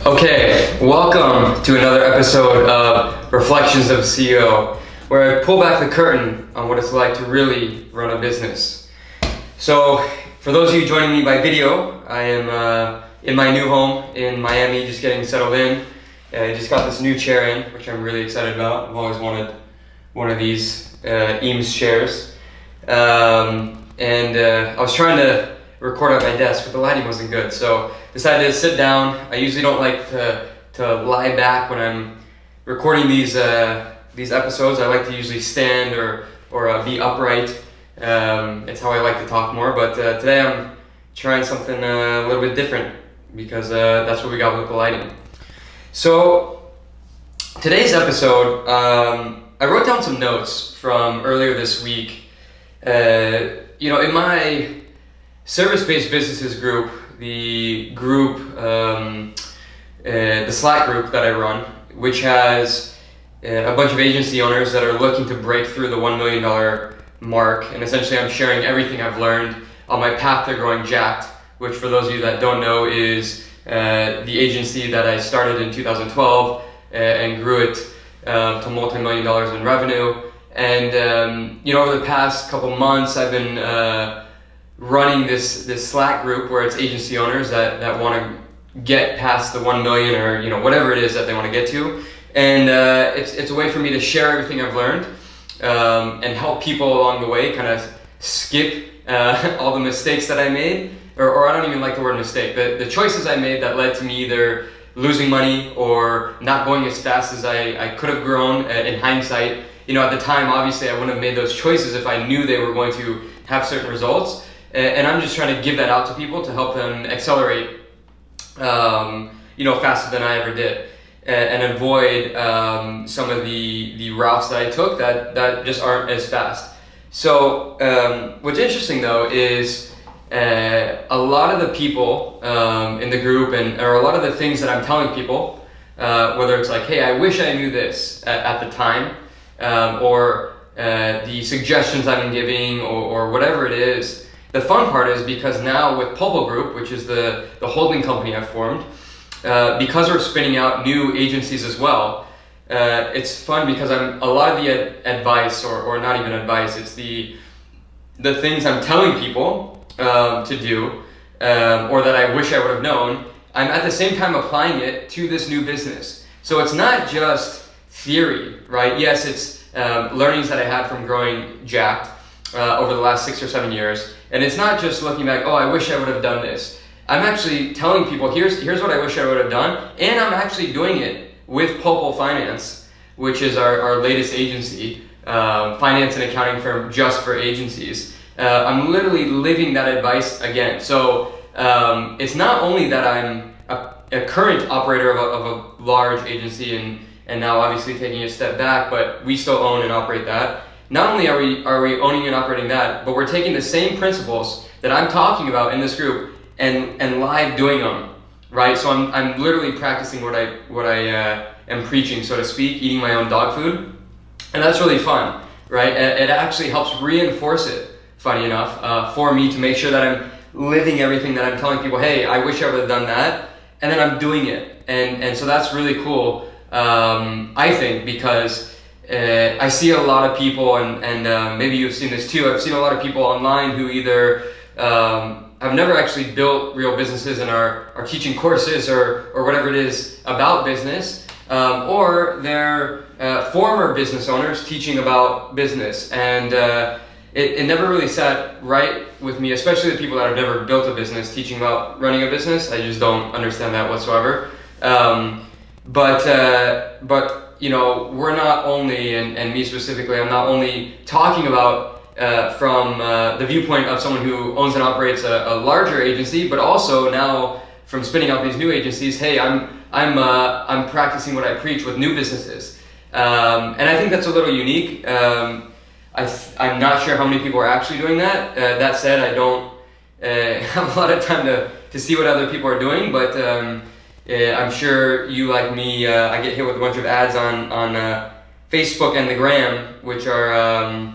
Okay, welcome to another episode of Reflections of a CEO, where I pull back the curtain on what it's like to really run a business. So, for those of you joining me by video, I am in my new home in Miami, just getting settled in. I just got this new chair in, which I'm really excited about. I've always wanted one of these Eames chairs. I was trying to record at my desk, but the lighting wasn't good, so decided to sit down. I usually don't like to lie back when I'm recording these episodes. I like to usually stand or be upright. It's how I like to talk more, but today I'm trying something a little bit different because that's what we got with the lighting. So today's episode, I wrote down some notes from earlier this week. In my service-based businesses group, the Slack group that I run, which has a bunch of agency owners that are looking to break through the $1 million mark, and essentially I'm sharing everything I've learned on my path to growing Jacked, which for those of you that don't know is the agency that I started in 2012 and grew it to multi-million dollars in revenue. And over the past couple months, I've been running this Slack group where it's agency owners that want to get past the 1 million or whatever it is that they want to get to, and it's a way for me to share everything I've learned and help people along the way kind of skip all the mistakes that I made, or I don't even like the word mistake, the choices I made that led to me either losing money or not going as fast as I could have grown in hindsight. At the time, obviously I wouldn't have made those choices if I knew they were going to have certain results. And I'm just trying to give that out to people to help them accelerate, faster than I ever did, and avoid some of the routes that I took that just aren't as fast. So what's interesting though is a lot of the people in the group or a lot of the things that I'm telling people, whether it's like, hey, I wish I knew this at the time, or the suggestions I've been giving or whatever it is. The fun part is because now with Pulpo Group, which is the holding company I've formed, because we're spinning out new agencies as well, it's fun because a lot of the advice, or not even advice, it's the things I'm telling people to do, or that I wish I would have known, I'm at the same time applying it to this new business. So it's not just theory, right? Yes, it's learnings that I had from growing Jacked over the last 6 or 7 years. And it's not just looking back, oh, I wish I would have done this. I'm actually telling people, here's what I wish I would have done, and I'm actually doing it with Pulpo Finance, which is our latest agency, finance and accounting firm just for agencies. I'm literally living that advice again. So it's not only that I'm a current operator of a large agency and now obviously taking a step back, but we still own and operate that. Not only are we owning and operating that, but we're taking the same principles that I'm talking about in this group and live doing them, right? So I'm literally practicing what I am preaching, so to speak, eating my own dog food, and that's really fun, right? It actually helps reinforce it, funny enough, for me to make sure that I'm living everything that I'm telling people. Hey, I wish I would have done that, and then I'm doing it, and so that's really cool, I think, because I see a lot of people, and maybe you've seen this too. I've seen a lot of people online who either have never actually built real businesses and are teaching courses or whatever it is about business, or they're former business owners teaching about business. And it never really sat right with me, especially the people that have never built a business teaching about running a business. I just don't understand that whatsoever. But we're not only, and me specifically, I'm not only talking about from the viewpoint of someone who owns and operates a larger agency, but also now from spinning out these new agencies, hey, I'm practicing what I preach with new businesses, and I think that's a little unique. I'm not sure how many people are actually doing that. That said, I don't have a lot of time to see what other people are doing, but I'm sure you, like me, I get hit with a bunch of ads on Facebook and the Gram, which are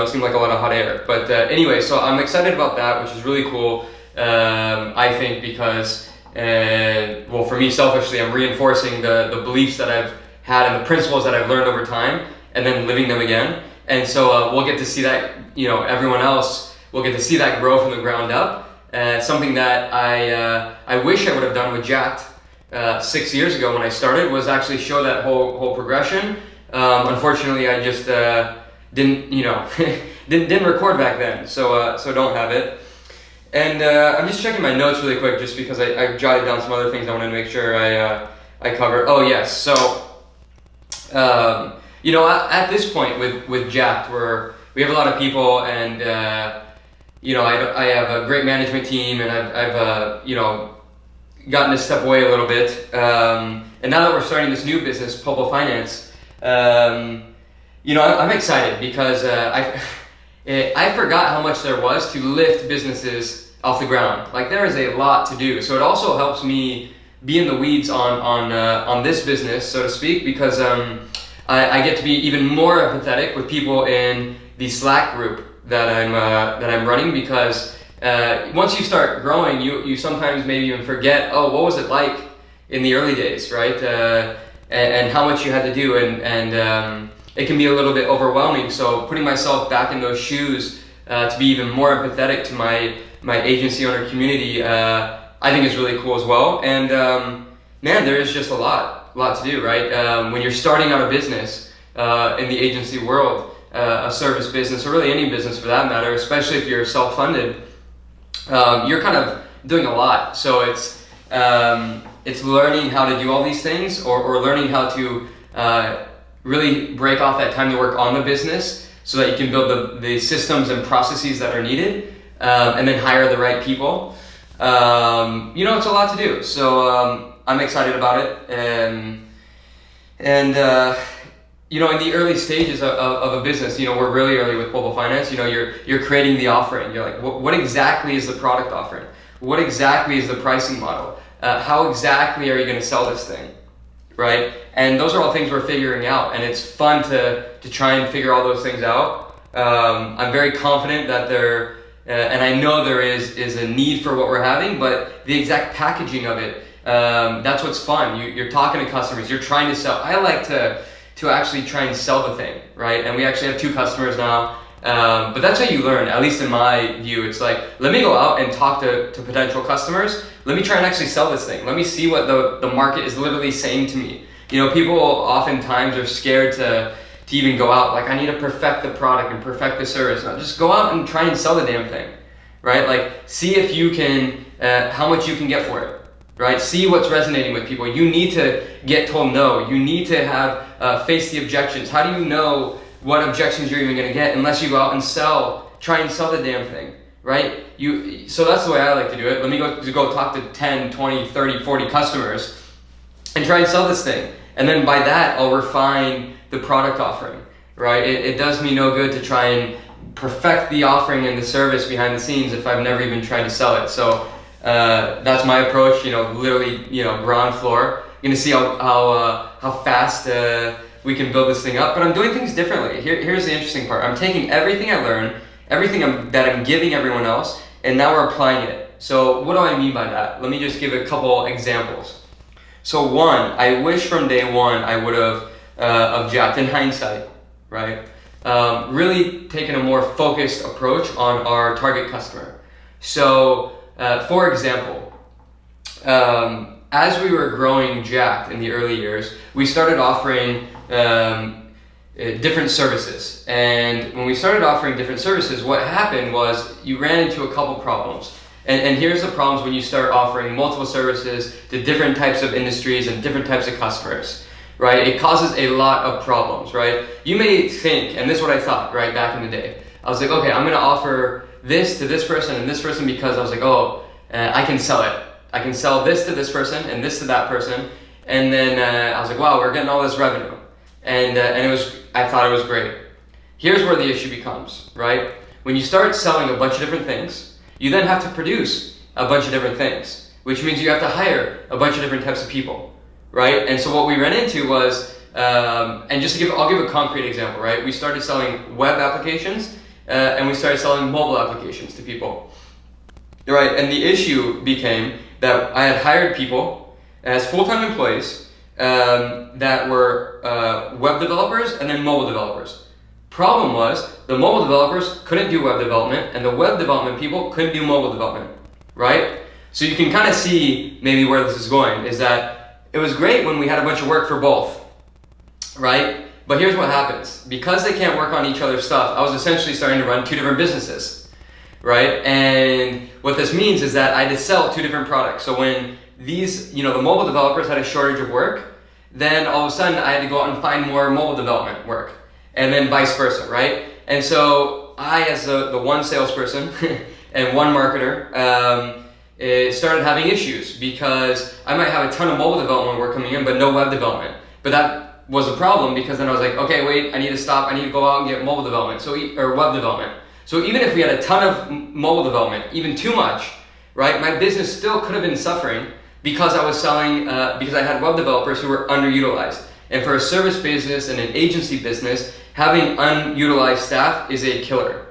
seem like a lot of hot air. But anyway, so I'm excited about that, which is really cool. I think because and well, for me selfishly, I'm reinforcing the beliefs that I've had and the principles that I've learned over time, and then living them again. And so we'll get to see that, everyone else will get to see that grow from the ground up. Something that I wish I would have done with Jacked 6 years ago when I started, was actually show that whole progression. Unfortunately, I just didn't didn't record back then, so don't have it. And I'm just checking my notes really quick, just because I jotted down some other things I wanted to make sure I covered. Oh yes, so at this point with Jacked, we have a lot of people, and I have a great management team, and I've gotten to step away a little bit. And now that we're starting this new business, Popo Finance, I'm excited because I forgot how much there was to lift businesses off the ground. Like, there is a lot to do. So it also helps me be in the weeds on this business, so to speak, because I get to be even more empathetic with people in the Slack group that I'm running, because once you start growing, you sometimes maybe even forget, what was it like in the early days, right? And how much you had to do, and it can be a little bit overwhelming. So putting myself back in those shoes to be even more empathetic to my agency owner community, I think is really cool as well. And man, there is just a lot to do, right? When you're starting out a business in the agency world, a service business, or really any business for that matter, especially if you're self-funded, you're kind of doing a lot. So it's learning how to do all these things, or learning how to really break off that time to work on the business so that you can build the systems and processes that are needed, and then hire the right people. It's a lot to do. So I'm excited about it. And in the early stages of a business, we're really early with Popo Finance. You're creating the offering. You're like, what exactly is the product offering? What exactly is the pricing model? How exactly are you going to sell this thing, right? And those are all things we're figuring out, and it's fun to try and figure all those things out. I'm very confident that and I know there is a need for what we're having, but the exact packaging of it, that's what's fun. You're talking to customers, you're trying to sell. I like to actually try and sell the thing, right? And we actually have 2 customers now. But that's how you learn, at least in my view. It's like, let me go out and talk to potential customers. Let me try and actually sell this thing. Let me see what the market is literally saying to me. People oftentimes are scared to even go out. Like, I need to perfect the product and perfect the service. No, just go out and try and sell the damn thing, right? Like, see if you can, how much you can get for it, right? See what's resonating with people. You need to get told no. You need to have face the objections. How do you know what objections you're even going to get unless you go out and try and sell the damn thing, right? So that's the way I like to do it. Let me go talk to 10, 20, 30, 40 customers and try and sell this thing. And then by that, I'll refine the product offering, right? It does me no good to try and perfect the offering and the service behind the scenes if I've never even tried to sell it. So that's my approach, literally, ground floor. You're going to see how fast we can build this thing up, but I'm doing things differently. Here's the interesting part. I'm taking everything I learned, everything that I'm giving everyone else, and now we're applying it. So what do I mean by that? Let me just give a couple examples. So one, I wish from day one I would have Jacked, in hindsight, right? Really taken a more focused approach on our target customer. So for example, as we were growing Jacked in the early years, we started offering different services. And when we started offering different services, what happened was you ran into a couple problems. And here's the problems when you start offering multiple services to different types of industries and different types of customers, right? It causes a lot of problems, right? You may think, and this is what I thought, right, back in the day. I was like, okay, I'm gonna offer this to this person and this person because I was like, I can sell it. I can sell this to this person and this to that person. And then I was like, wow, we're getting all this revenue. And I thought it was great. Here's where the issue becomes, right? When you start selling a bunch of different things, you then have to produce a bunch of different things, which means you have to hire a bunch of different types of people, right? And so what we ran into was, I'll give a concrete example, right? We started selling web applications and we started selling mobile applications to people. right? And the issue became that I had hired people as full-time employees that were web developers and then mobile developers. Problem was, the mobile developers couldn't do web development, and the web development people couldn't do mobile development, right? So you can kind of see maybe where this is going, is that it was great when we had a bunch of work for both, right? But here's what happens. Because they can't work on each other's stuff, I was essentially starting to run two different businesses, right? And what this means is that I had to sell two different products. So when these, the mobile developers had a shortage of work, then all of a sudden I had to go out and find more mobile development work, and then vice versa, right? And so I, as the one salesperson and one marketer, started having issues because I might have a ton of mobile development work coming in, but no web development. But that was a problem because then I was like, okay, wait, I need to stop. I need to go out and get mobile development, or web development. So even if we had a ton of mobile development, even too much, right? My business still could have been suffering because I was selling, because I had web developers who were underutilized. And for a service business and an agency business, having unutilized staff is a killer.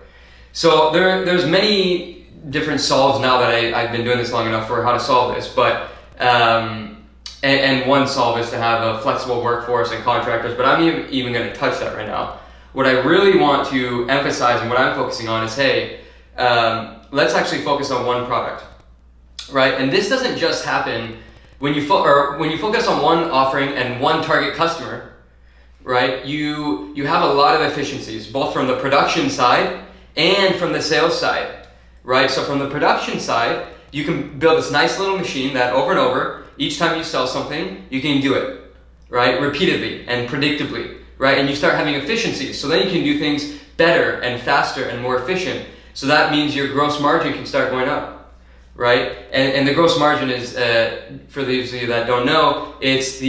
So there's many different solves now that I've been doing this long enough for how to solve this, but and one solve is to have a flexible workforce and contractors, but I'm even going to touch that right now. What I really want to emphasize and what I'm focusing on is, hey, let's actually focus on one product, right? And this doesn't just happen when you focus on one offering and one target customer, right? You have a lot of efficiencies, both from the production side and from the sales side. Right, so from the production side, you can build this nice little machine that over and over, each time you sell something, you can do it, right, repeatedly and predictably, right, and you start having efficiencies. So then you can do things better and faster and more efficient. So that means your gross margin can start going up, right, and the gross margin is, for those of you that don't know, it's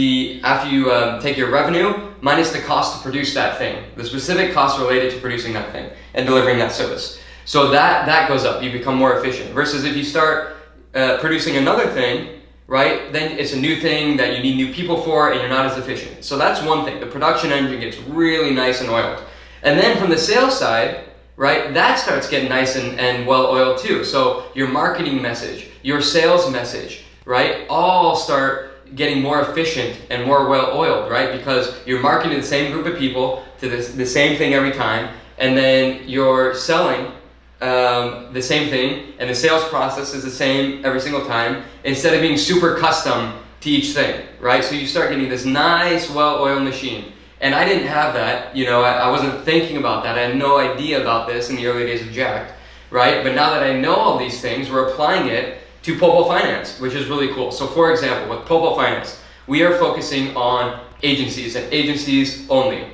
after you take your revenue minus the cost to produce that thing, the specific cost related to producing that thing and delivering that service. So that goes up, you become more efficient. Versus if you start producing another thing, right, then it's a new thing that you need new people for and you're not as efficient. So that's one thing, the production engine gets really nice and oiled. And then from the sales side, right, that starts getting nice and well oiled too. So your marketing message, your sales message, right, all start getting more efficient and more well oiled, right, because you're marketing the same group of people to the same thing every time, and then you're selling the same thing, and the sales process is the same every single time, instead of being super custom to each thing, right? So you start getting this nice, well-oiled machine. And I didn't have that, I wasn't thinking about that. I had no idea about this in the early days of Jacked, right? But now that I know all these things, we're applying it to Popo Finance, which is really cool. So for example, with Popo Finance, we are focusing on agencies and agencies only.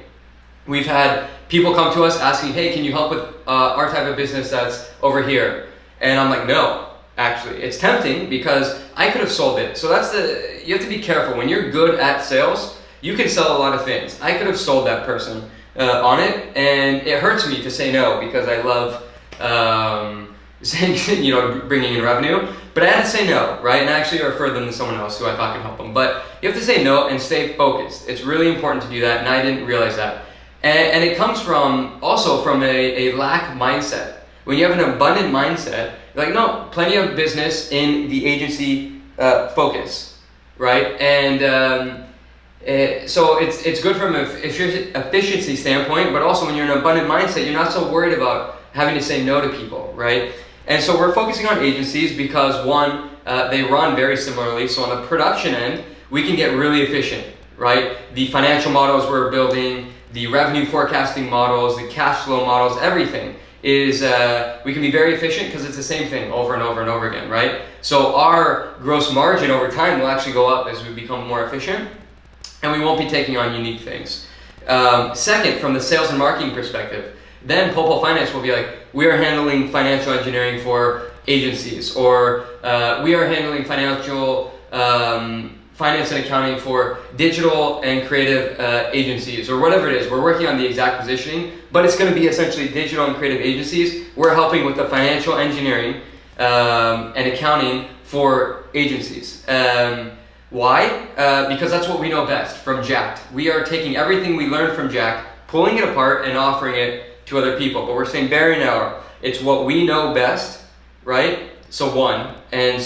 We've had people come to us asking, hey, can you help with our type of business that's over here? And I'm like, no, actually. It's tempting because I could have sold it. So you have to be careful. When you're good at sales, you can sell a lot of things. I could have sold that person on it, and it hurts me to say no because I love bringing in revenue. But I had to say no, right? And I actually referred them to someone else who I thought could help them. But you have to say no and stay focused. It's really important to do that, and I didn't realize that. And it comes from a lack mindset. When you have an abundant mindset, you're like, no, plenty of business in the agency focus, right? And so it's good from an efficiency standpoint, but also when you're in an abundant mindset, you're not so worried about having to say no to people, right? And so we're focusing on agencies because one, they run very similarly. So on the production end, we can get really efficient, right? The financial models we're building, the revenue forecasting models, the cash flow models, everything is, we can be very efficient because it's the same thing over and over and over again, right? So our gross margin over time will actually go up as we become more efficient, and we won't be taking on unique things. Second, from the sales and marketing perspective, then Popo Finance will be like, we are handling financial engineering for agencies, or we are handling finance and accounting for digital and creative agencies, or whatever it is. We're working on the exact positioning, but it's going to be essentially digital and creative agencies. We're helping with the financial engineering and accounting for agencies. Why? Because that's what we know best from Jacked. We are taking everything we learned from Jacked, pulling it apart and offering it to other people, but we're saying very narrow. It's what we know best, right? So one, and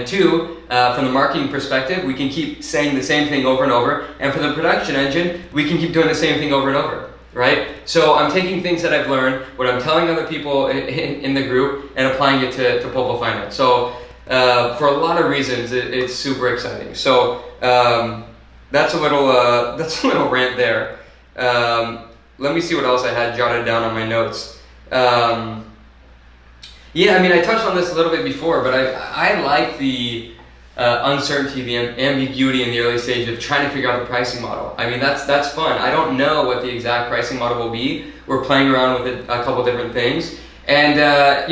two, from the marketing perspective, we can keep saying the same thing over and over, and for the production engine, we can keep doing the same thing over and over, right? So I'm taking things that I've learned, what I'm telling other people in the group, and applying it to Popo Finance. So for a lot of reasons, it's super exciting. So that's a little rant there. Let me see what else I had jotted down on my notes. Yeah, I mean, I touched on this a little bit before, but I like the uncertainty, the ambiguity in the early stage of trying to figure out the pricing model. I mean, that's fun. I don't know what the exact pricing model will be. We're playing around with a couple different things. And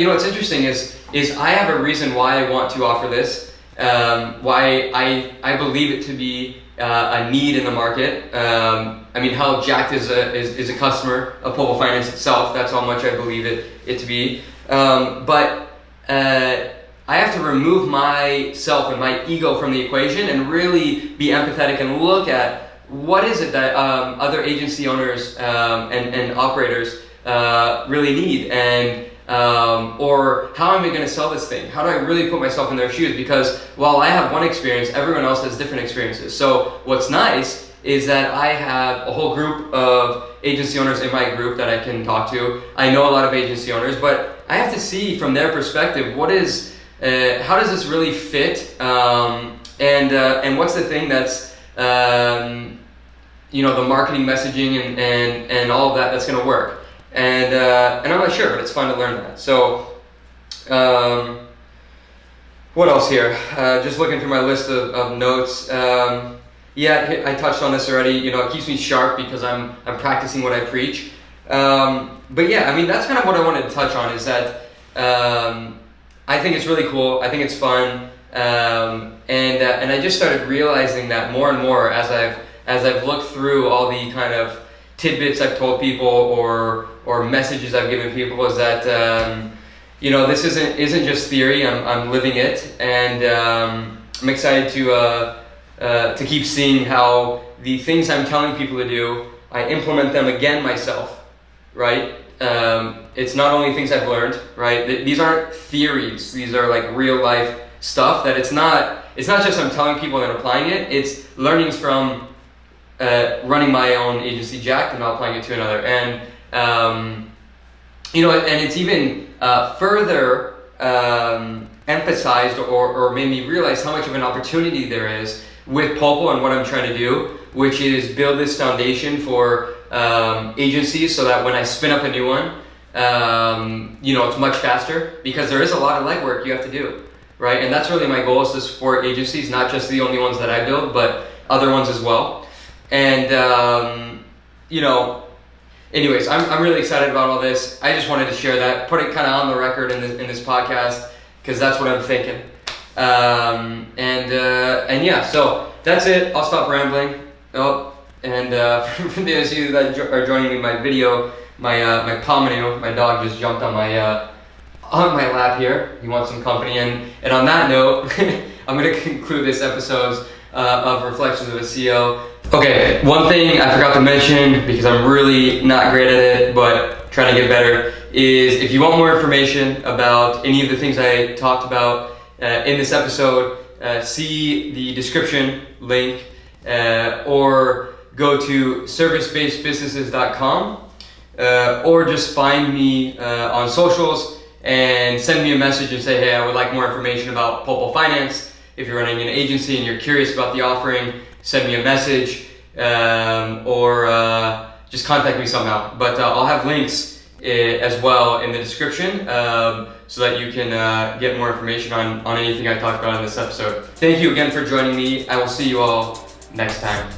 what's interesting is I have a reason why I want to offer this, why I believe it to be a need in the market. I mean, how jacked is a customer of Popo Finance itself. That's how much I believe it to be. But I have to remove myself and my ego from the equation and really be empathetic and look at what is it that other agency owners and operators really need, and or how am I going to sell this thing? How do I really put myself in their shoes? Because while I have one experience, everyone else has different experiences. So what's nice is that I have a whole group of agency owners in my group that I can talk to. I know a lot of agency owners, but I have to see from their perspective how does this really fit, and what's the thing that's the marketing messaging and all of that's going to work. And I'm not sure, but it's fun to learn that. So what else here? Just looking through my list of notes. Yeah, I touched on this already. It keeps me sharp because I'm practicing what I preach. But yeah, I mean, that's kind of what I wanted to touch on, is that I think it's really cool. I think it's fun, and I just started realizing that more and more as I've looked through all the kind of tidbits I've told people or messages I've given people, is that this isn't just theory. I'm living it, and I'm excited to keep seeing how the things I'm telling people to do, I implement them again myself, right? It's not only things I've learned, right? These aren't theories. These are like real life stuff that it's not just I'm telling people and applying it. It's learnings from running my own agency, Jack, and not applying it to another. And and it's even further emphasized or made me realize how much of an opportunity there is with Popo and what I'm trying to do, which is build this foundation for agencies, so that when I spin up a new one, it's much faster, because there is a lot of legwork you have to do, right? And that's really my goal, is to support agencies, not just the only ones that I build, but other ones as well. And anyways, I'm really excited about all this. I just wanted to share that, put it kind of on the record in this podcast, because that's what I'm thinking. And yeah, so that's it. I'll stop rambling. And for those of you that are joining me in my video, my Pomino, my dog, just jumped on my lap here. He wants some company, and on that note, I'm going to conclude this episode of Reflections of a CEO. Okay, one thing I forgot to mention, because I'm really not great at it, but trying to get better, is if you want more information about any of the things I talked about in this episode, see the description link, or go to servicebasedbusinesses.com, or just find me on socials and send me a message and say, hey, I would like more information about Popo Finance. If you're running an agency and you're curious about the offering, send me a message, or just contact me somehow. But I'll have links as well in the description, so that you can get more information on anything I talked about in this episode. Thank you again for joining me. I will see you all next time.